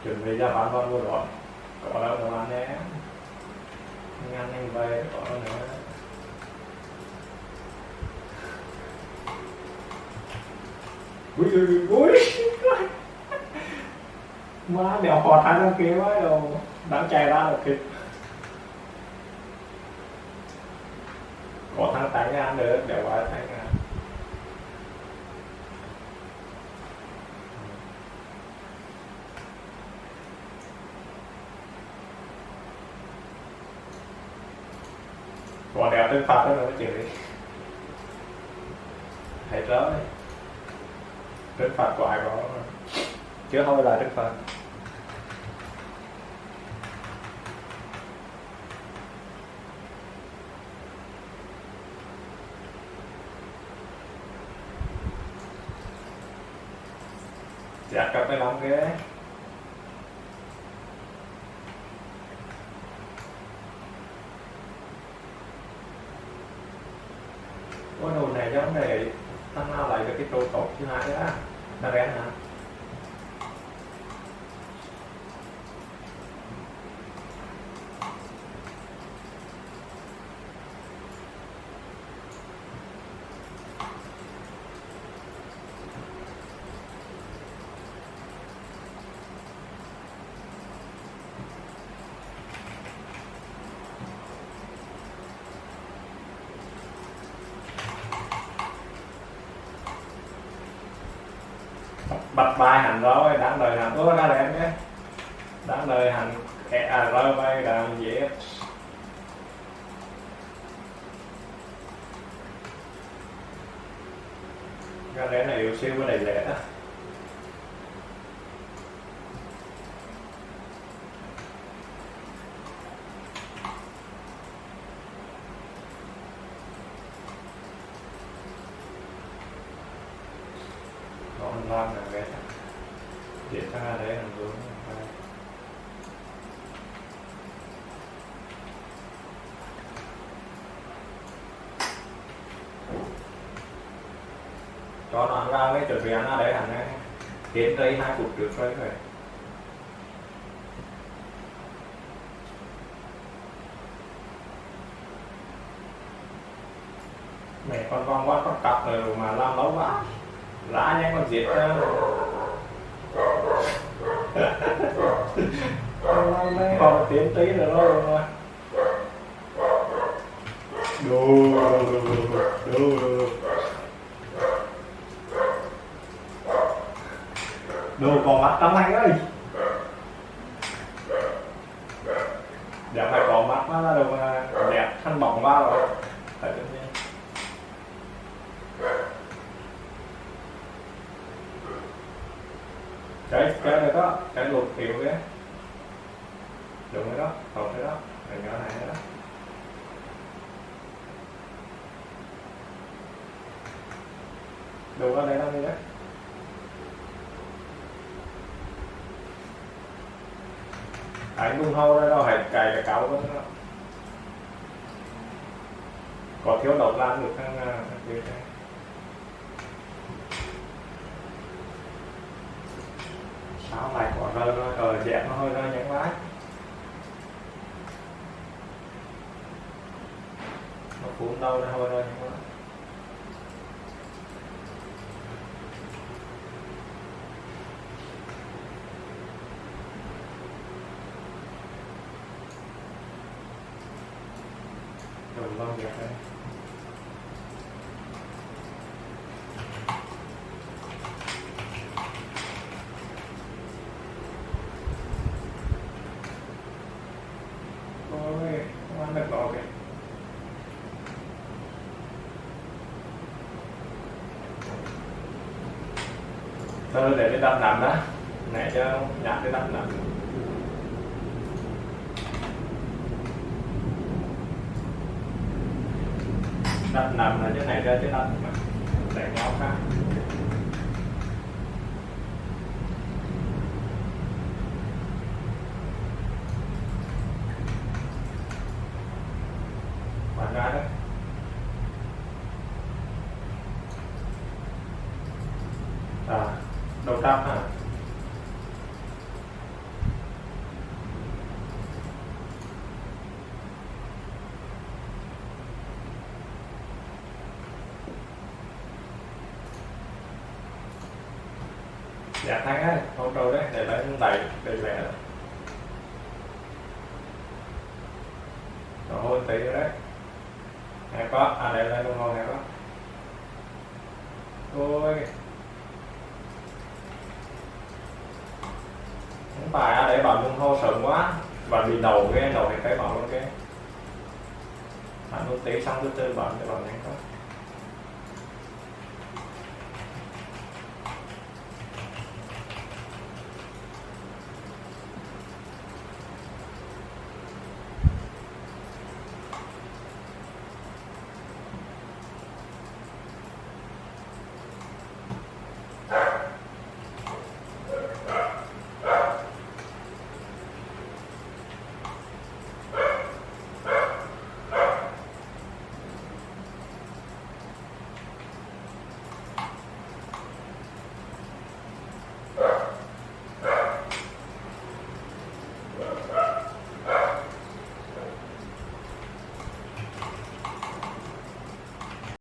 chuẩn bị ra bán con mua rồi, có đâu đâu ăn nhé, ngăn anh về có đâu nữa. Ui má đèo hò thái ra kia quá đâu đáng chạy ra được kịp. Có thằng tái ngang nữa đèo quá tái ngang. Còn đèo trên phạt đó nó chịu đi. Hãy rớt đi. Trấn phạt của ai có chứ thôi là trấn phạt. Dạ cặp 15 ghế. Ôi đồ này giống này thằng nào lại được cái trâu tốt thứ hai đó. Nó rén hả? Bật bài hành rồi, đáng đời hành ứa ra đẹp nhé. Đáng đời hành rơi bay làm gì hết. Ra đẻ này yêu siêu với đầy lẻ đó. Làm là cái để ra đấy làm hướng cho nó ăn ra cái chuẩn bị ăn ra đấy hẳn tiến tới 2 phút trước rồi. Mẹ con quá con cặp rồi mà làm lâu quá lá nhanh còn giết ra. Còn tiến tí nữa rồi. Đồ còn mắt tấm anh ơi. Dạ phải có mắt nó đâu mà đẹp thân bỏng qua rồi. Phải tự nhiên. Cái này đó, cái lột kiểu cái đúng rồi đó, không cái đó, cái nhỏ này đó. Đúng ở đây nó đi đấy. Anh cũng hâu đó đâu, hãy cài cái cáo đó. Có thiếu độc lan được thằng kia đây. Sao lại có rơi rồi, dẹp nó hơi rơi nhãn lái. Nó cuốn đâu nó hơi rơi nhãn lái. Rồi vâng dẹp đây. Ôi, không ăn được bỏ kìa. Thôi để cái đập nằm đó. Nãy cho nhặt cái đập nằm. Đập nằm là cái này ra chứ đập mà. Để ngó khác. Bạn ra đó. Đầu trăm hả? Dạ thắng á, không trâu đấy, để lấy đầy đầy lẻ rồi. Rồi hôn tí nữa đấy. Này có, để lên đồng hồ này có. Ôi. Không phải để bận đồng hồ sớm quá. Bạn bị đầu cái này cái bận luôn cái. Bạn luôn tí xong từ từ bận để bận nhanh có.